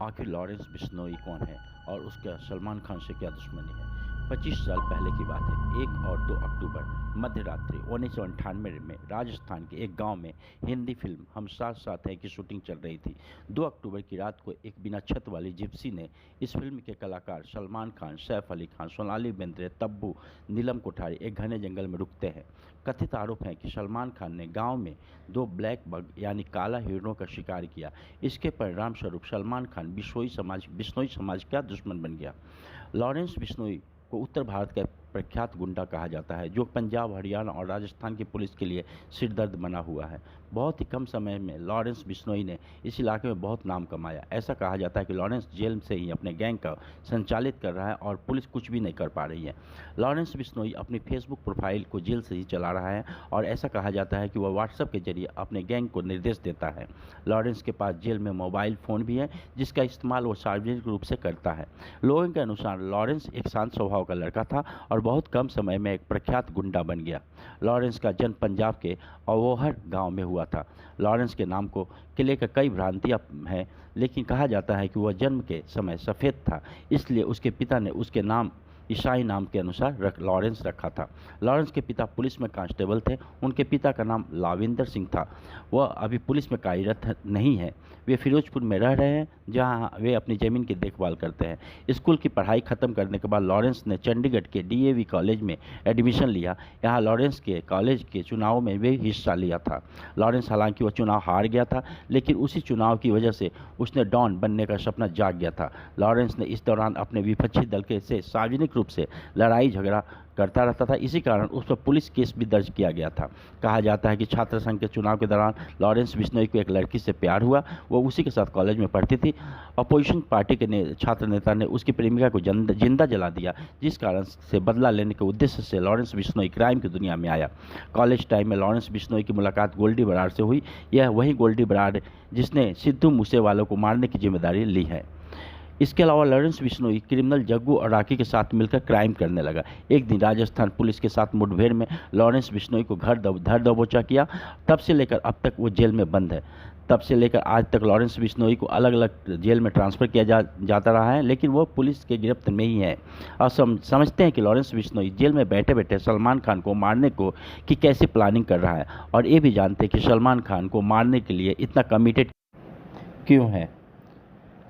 आखिर लॉरेंस बिश्नोई कौन है और उसका सलमान खान से क्या दुश्मनी है। 25 साल पहले की बात है। 1 और 2 अक्टूबर मध्य रात्रि 1998 में राजस्थान के एक गांव में हिंदी फिल्म हम साथ साथ हैं की शूटिंग चल रही थी। 2 अक्टूबर की रात को एक बिना छत वाली जिप्सी ने इस फिल्म के कलाकार सलमान खान, सैफ अली खान, सोनाली बेंद्रे, तब्बू, नीलम कोठारी एक घने जंगल में रुकते हैं। कथित आरोप है कि सलमान खान ने गांव में 2 ब्लैक बग यानी काला हिरणों का शिकार किया। इसके परिणाम स्वरूप सलमान खान बिश्नोई समाज का दुश्मन बन गया। लॉरेंस बिश्नोई को उत्तर भारत का प्रख्यात गुंडा कहा जाता है, जो पंजाब, हरियाणा और राजस्थान की पुलिस के लिए सिरदर्द बना हुआ है। बहुत ही कम समय में लॉरेंस बिश्नोई ने इस इलाके में बहुत नाम कमाया। ऐसा कहा जाता है कि लॉरेंस जेल से ही अपने गैंग का संचालित कर रहा है और पुलिस कुछ भी नहीं कर पा रही है। लॉरेंस बिश्नोई अपनी फेसबुक प्रोफाइल को जेल से ही चला रहा है और ऐसा कहा जाता है कि वह व्हाट्सएप के जरिए अपने गैंग को निर्देश देता है। लॉरेंस के पास जेल में मोबाइल फ़ोन भी है, जिसका इस्तेमाल वो सार्वजनिक रूप से करता है। लोगों के अनुसार लॉरेंस एक शांत स्वभाव का लड़का था और बहुत कम समय में एक प्रख्यात गुंडा बन गया। लॉरेंस का जन्म पंजाब के अवोहर गांव में हुआ था। लॉरेंस के नाम को लेकर कई भ्रांतियां हैं, लेकिन कहा जाता है कि वह जन्म के समय सफ़ेद था, इसलिए उसके पिता ने उसके नाम ईसाई नाम के अनुसार लॉरेंस रखा था। लॉरेंस के पिता पुलिस में कांस्टेबल थे। उनके पिता का नाम लाविंदर सिंह था। वह अभी पुलिस में कार्यरत नहीं है। वे फिरोजपुर में रह रहे हैं, जहां वे अपनी ज़मीन की देखभाल करते हैं। स्कूल की पढ़ाई ख़त्म करने के बाद लॉरेंस ने चंडीगढ़ के डीएवी कॉलेज में एडमिशन लिया। यहाँ लॉरेंस के कॉलेज के चुनाव में भी हिस्सा लिया था। लॉरेंस हालांकि वह चुनाव हार गया था, लेकिन उसी चुनाव की वजह से उसने डॉन बनने का सपना जाग गया था। लॉरेंस ने इस दौरान अपने विपक्षी दल के से सार्वजनिक रूप से लड़ाई झगड़ा करता रहता था। इसी कारण उस पर पुलिस केस भी दर्ज किया गया था। कहा जाता है कि छात्र संघ के चुनाव के दौरान लॉरेंस बिश्नोई को एक लड़की से प्यार हुआ। वो उसी के साथ कॉलेज में पढ़ती थी। अपोजिशन पार्टी के छात्र नेता ने उसकी प्रेमिका को जिंदा जला दिया, जिस कारण से बदला लेने के उद्देश्य से लॉरेंस बिश्नोई क्राइम की दुनिया में आया। कॉलेज टाइम में लॉरेंस बिश्नोई की मुलाकात गोल्डी बराड़ से हुई। यह वही गोल्डी बराड़ जिसने सिद्धू मूसेवाले को मारने की जिम्मेदारी ली है। इसके अलावा लॉरेंस बिश्नोई क्रिमिनल जग्गू और राखी के साथ मिलकर क्राइम करने लगा। एक दिन राजस्थान पुलिस के साथ मुठभेड़ में लॉरेंस बिश्नोई को धर दबोचा किया। तब से लेकर अब तक वो जेल में बंद है। तब से लेकर आज तक लॉरेंस बिश्नोई को अलग अलग जेल में ट्रांसफ़र किया जाता रहा है, लेकिन वो पुलिस के गिरफ्त में ही है। और समझते हैं कि लॉरेंस बिश्नोई जेल में बैठे बैठे सलमान खान को मारने की कैसे प्लानिंग कर रहा है, और ये भी जानते हैं कि सलमान खान को मारने के लिए इतना कमिटेड क्यों है।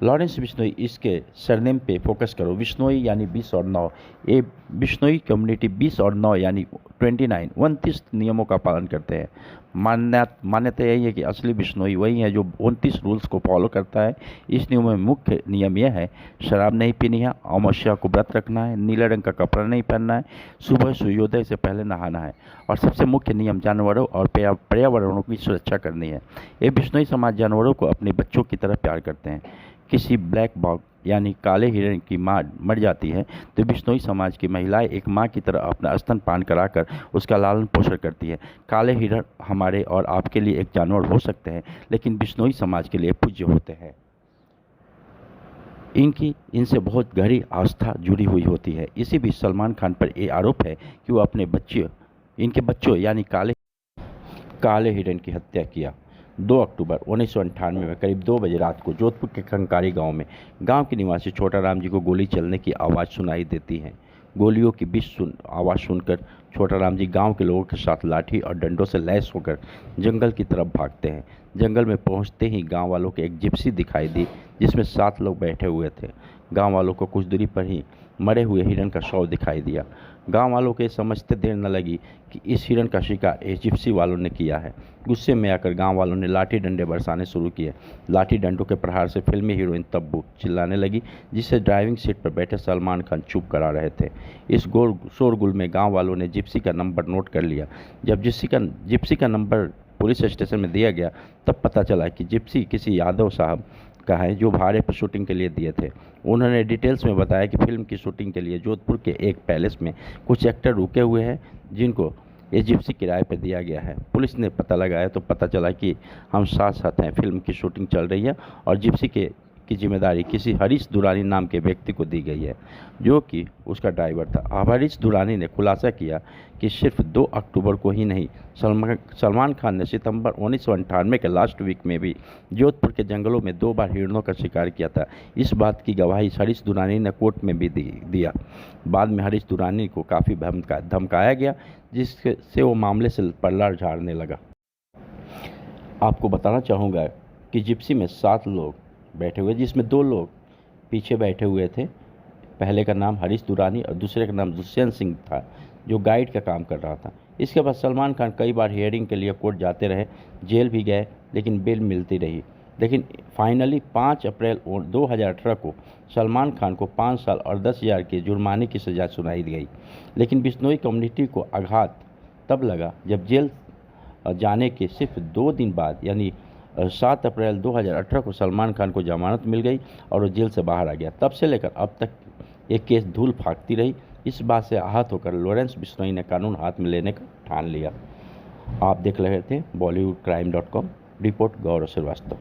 लॉरेंस बिश्नोई, इसके सरनेम पे फोकस करो। बिश्नोई यानी 20 और 9। ये बिश्नोई कम्युनिटी 20 और 9 यानी 29 नियमों का पालन करते हैं। मान्यता यही है कि असली बिश्नोई वही है जो 29 रूल्स को फॉलो करता है। इस नियम में मुख्य नियम यह है: शराब नहीं पीनी है, अमावस्या को व्रत रखना है, नीले रंग का कपड़ा नहीं पहनना है, सुबह सूर्योदय से पहले नहाना है, और सबसे मुख्य नियम जानवरों और पर्यावरणों की सुरक्षा करनी है। ये बिश्नोई समाज जानवरों को अपने बच्चों की तरह प्यार करते हैं। किसी ब्लैक बॉग यानी काले हिरण की माँ मर जाती है तो बिश्नोई समाज की महिलाएं एक माँ की तरह अपना स्तनपान कराकर उसका लालन पोषण करती है। काले हिरण हमारे और आपके लिए एक जानवर हो सकते हैं, लेकिन बिश्नोई समाज के लिए पूज्य होते हैं। इनसे बहुत गहरी आस्था जुड़ी हुई होती है। इसी बीच सलमान खान पर यह आरोप है कि वो अपने इनके बच्चों यानी काले हिरण की हत्या किया। 2 अक्टूबर 1998 में करीब 2 बजे रात को जोधपुर के कंकारी गांव में गांव के निवासी छोटा राम जी को गोली चलने की आवाज़ सुनाई देती है। गोलियों की आवाज़ सुनकर छोटा राम जी गांव के लोगों के साथ लाठी और डंडों से लैस होकर जंगल की तरफ भागते हैं। जंगल में पहुंचते ही गांव वालों को एक जिप्सी दिखाई दी, जिसमें 7 लोग बैठे हुए थे। गांव वालों को कुछ दूरी पर ही मरे हुए हिरण का शव दिखाई दिया। गांव वालों को समझते देर न लगी कि इस हिरण का शिकार इस जिप्सी वालों ने किया है। गुस्से में आकर गांव वालों ने लाठी डंडे बरसाने शुरू किए। लाठी डंडों के प्रहार से फिल्मी हीरोइन तब्बू चिल्लाने लगी, जिससे ड्राइविंग सीट पर बैठे सलमान खान चुप करा रहे थे। इस शोरगुल में गांव वालों ने जिप्सी का नंबर नोट कर लिया। जब जिप्सी का नंबर पुलिस स्टेशन में दिया गया, तब पता चला कि जिप्सी किसी यादव साहब का है, जो भाड़े पर शूटिंग के लिए दिए थे। उन्होंने डिटेल्स में बताया कि फिल्म की शूटिंग के लिए जोधपुर के एक पैलेस में कुछ एक्टर रुके हुए हैं, जिनको ये जिप्सी किराए पर दिया गया है। पुलिस ने पता लगाया तो पता चला कि हम साथ साथ हैं, फिल्म की शूटिंग चल रही है और जिप्सी के की जिम्मेदारी किसी हरीश दुरानी नाम के व्यक्ति को दी गई है, जो कि उसका ड्राइवर था। अब हरीश दुरानी ने खुलासा किया कि सिर्फ 2 अक्टूबर को ही नहीं, सलमान खान ने सितंबर 1998 के लास्ट वीक में भी जोधपुर के जंगलों में 2 बार हिरणों का शिकार किया था। इस बात की गवाही हरीश दुरानी ने कोर्ट में भी दिया। बाद में हरीश दुरानी को काफ़ी धमकाया गया, जिससे वो मामले से पल्ला झाड़ने लगा। आपको बताना चाहूँगा कि जिप्सी में 7 लोग बैठे हुए, जिसमें 2 लोग पीछे बैठे हुए थे। पहले का नाम हरीश दुरानी और दूसरे का नाम दुष्यंत सिंह था, जो गाइड का काम कर रहा था। इसके बाद सलमान खान कई बार हियरिंग के लिए कोर्ट जाते रहे, जेल भी गए, लेकिन बेल मिलती रही। लेकिन फाइनली 5 अप्रैल 2018 को सलमान खान को 5 साल और 10,000 के जुर्माने की सज़ा सुनाई गई। लेकिन बिश्नोई कम्युनिटी को आघात तब लगा जब जेल जाने के सिर्फ 2 दिन बाद, यानी 7 अप्रैल 2018 को सलमान खान को जमानत मिल गई और वो जेल से बाहर आ गया। तब से लेकर अब तक ये केस धूल फाँकती रही। इस बात से आहत होकर लॉरेंस बिश्नोई ने कानून हाथ में लेने का ठान लिया। आप देख रहे थे bollywoodcrime.com, रिपोर्ट गौरव श्रीवास्तव।